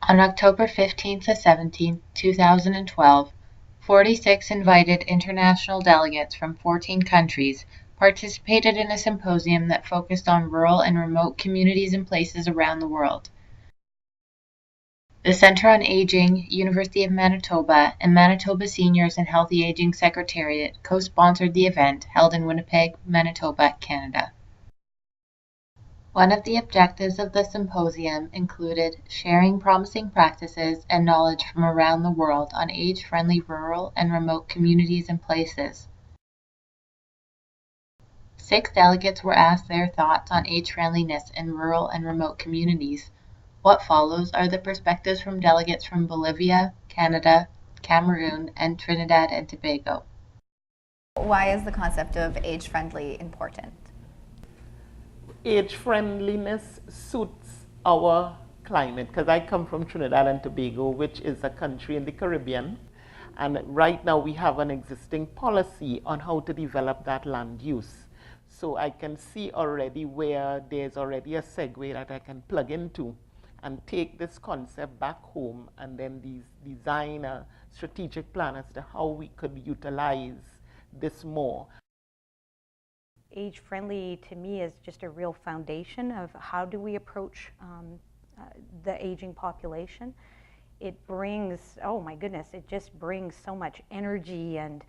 On October 15th to 17th, 2012, 46 invited international delegates from 14 countries participated in a symposium that focused on rural and remote communities and places around the world. The Center on Aging, University of Manitoba, and Manitoba Seniors and Healthy Aging Secretariat co-sponsored the event held in Winnipeg, Manitoba, Canada. One of the objectives of the symposium included sharing promising practices and knowledge from around the world on age-friendly rural and remote communities and places. 6 delegates were asked their thoughts on age-friendliness in rural and remote communities. What follows are the perspectives from delegates from Bolivia, Canada, Cameroon, and Trinidad and Tobago. Why is the concept of age-friendly important? Age-friendliness suits our climate, because I come from Trinidad and Tobago, which is a country in the Caribbean. And right now we have an existing policy on how to develop that land use. So I can see already where there's already a segue that I can plug into and take this concept back home and then design a strategic plan as to how we could utilize this more. Age-friendly to me is just a real foundation of how do we approach the aging population. It brings, oh my goodness, it just brings so much energy and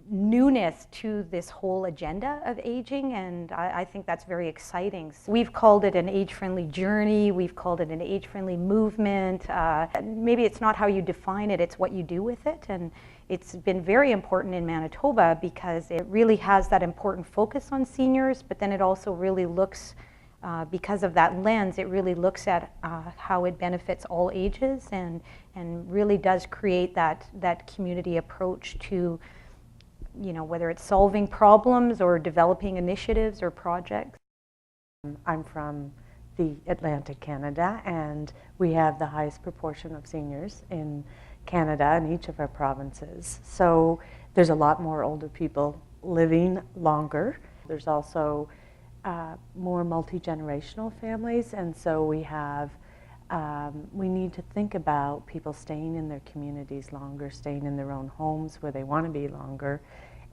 newness to this whole agenda of aging, and I think that's very exciting. We've called it an age-friendly journey, we've called it an age-friendly movement. Maybe it's not how you define it, it's what you do with it, and it's been very important in Manitoba because it really has that important focus on seniors, but then it also really looks, because of that lens, it really looks at how it benefits all ages and really does create that community approach to, you know, whether it's solving problems or developing initiatives or projects. I'm from the Atlantic Canada, and we have the highest proportion of seniors in Canada in each of our provinces. So there's a lot more older people living longer. There's also more multi-generational families, and so we have we need to think about people staying in their communities longer, staying in their own homes where they want to be longer.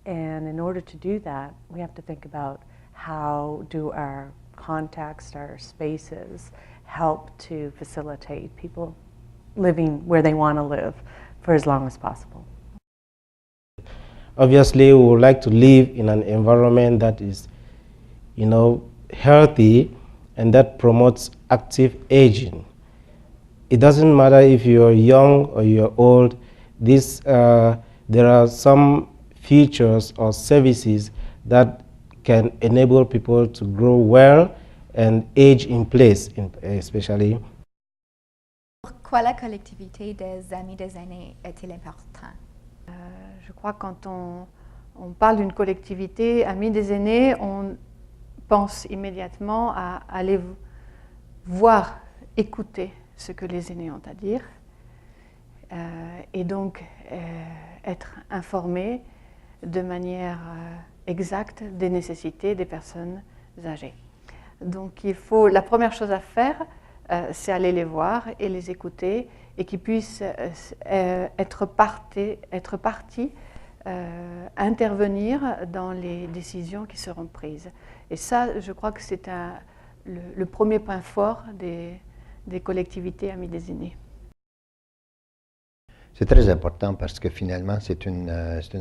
And in order to do that, we have to think about how do our contexts, our spaces, help to facilitate people living where they want to live for as long as possible. Obviously, we would like to live in an environment that is, you know, healthy and that promotes active aging. It doesn't matter if you're young or you're old. There are some features or services that can enable people to grow well and age in place, especially. Pourquoi la collectivité des amis des aînés est-il important? Je crois que quand on parle d'une collectivité amis des aînés, on pense immédiatement à aller voir, écouter ce que les aînés ont à dire et donc être informé de manière exacte des nécessités des personnes âgées. Donc la première chose à faire, c'est aller les voir et les écouter et qu'ils puissent être partie, intervenir dans les décisions qui seront prises. Et ça, je crois que c'est le premier point fort des collectivités amies des aînés. C'est très important parce que finalement, c'est une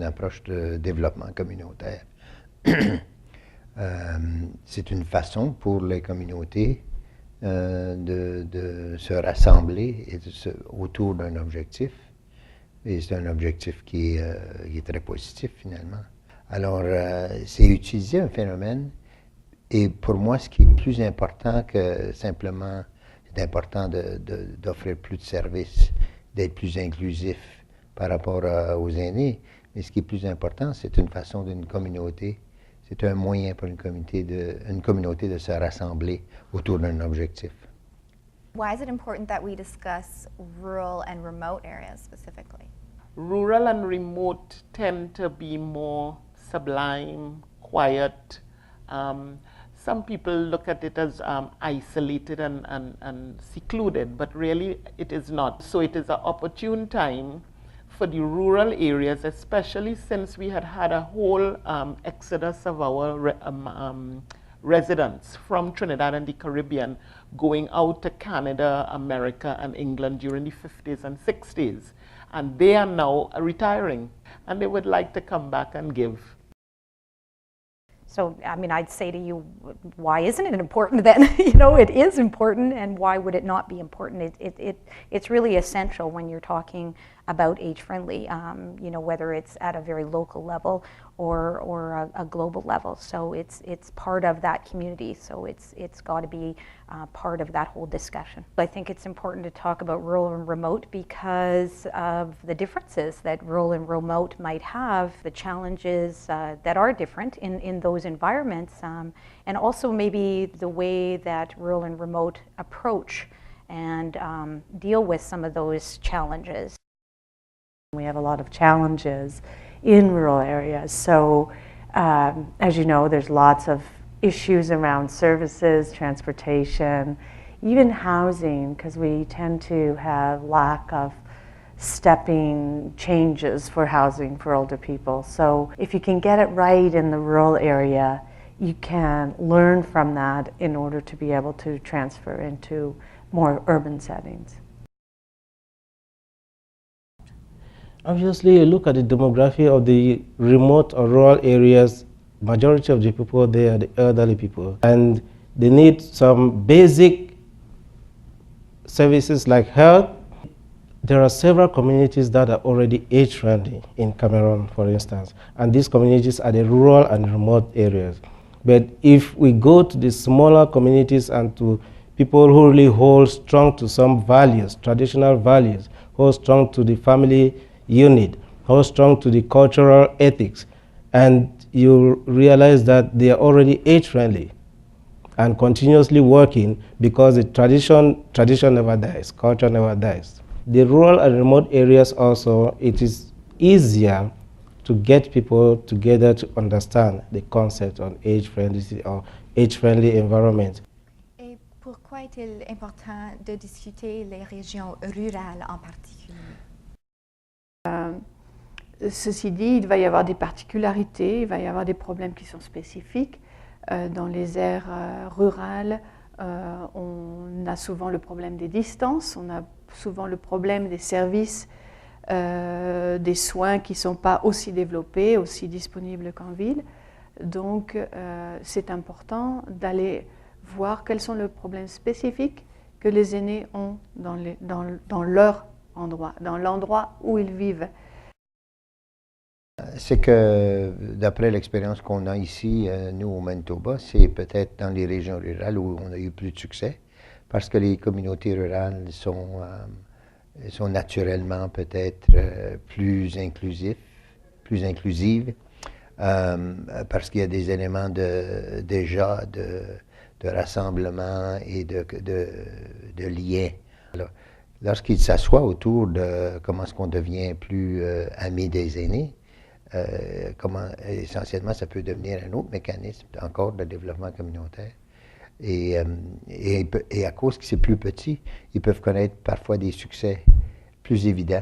approche de développement communautaire. C'est une façon pour les communautés de se rassembler et autour d'un objectif. Et c'est un objectif qui est très positif finalement. Alors, c'est utiliser un phénomène. Et pour moi, ce qui est plus important que simplement, c'est important d'offrir plus de services, d'être plus inclusif par rapport aux aînés. Mais ce qui est plus important, c'est une façon d'une communauté, c'est un moyen pour une communauté de se rassembler autour d'un objectif. Why is it important that we discuss rural and remote areas specifically? Rural and remote tend to be more sublime, quiet. some people look at it as isolated and secluded, but really it is not. So it is an opportune time for the rural areas, especially since we had had a whole exodus of our residents from Trinidad and the Caribbean going out to Canada, America, and England during the 50s and 60s. And they are now retiring, and they would like to come back and give. So, I mean, I'd say to you, why isn't it important then? You know, it is important, and why would it not be important? It's really essential when you're talking about age-friendly, you know, whether it's at a very local level or a global level. So it's part of that community, so it's got to be part of that whole discussion. I think it's important to talk about rural and remote because of the differences that rural and remote might have, the challenges that are different in those environments, and also maybe the way that rural and remote approach and deal with some of those challenges. We have a lot of challenges in rural areas. So, as you know, there's lots of issues around services, transportation, even housing, because we tend to have lack of stepping changes for housing for older people. So if you can get it right in the rural area, you can learn from that in order to be able to transfer into more urban settings. Obviously, you look at the demography of the remote or rural areas, majority of the people there are the elderly people, and they need some basic services like health. There are several communities that are already age-friendly in Cameroon, for instance, and these communities are the rural and remote areas. But if we go to the smaller communities and to people who really hold strong to some values, traditional values, hold strong to the family unit, hold strong to the cultural ethics, and you realize that they are already age-friendly and continuously working because the tradition never dies, culture never dies. The rural and remote areas also, it is easier to get people together to understand the concept on age-friendly or age-friendly environment. Et pourquoi est-il important de discuter les régions rurales en particulier? Ceci dit, il va y avoir des particularités, il va y avoir des problèmes qui sont spécifiques. Dans les aires rurales, on a souvent le problème des distances, on a souvent le problème des services, des soins qui ne sont pas aussi développés, aussi disponibles qu'en ville. Donc, c'est important d'aller voir quels sont les problèmes spécifiques que les aînés ont dans leur endroit, dans l'endroit où ils vivent. C'est que, d'après l'expérience qu'on a ici, nous au Manitoba, c'est peut-être dans les régions rurales où on a eu plus de succès, parce que les communautés rurales sont naturellement peut-être plus inclusives, parce qu'il y a des éléments déjà de rassemblement et de lien. Alors, lorsqu'ils s'assoient autour de comment est-ce qu'on devient plus amis des aînés, essentiellement ça peut devenir un autre mécanisme encore de développement communautaire. Et à cause que c'est plus petit, ils peuvent connaître parfois des succès plus évidents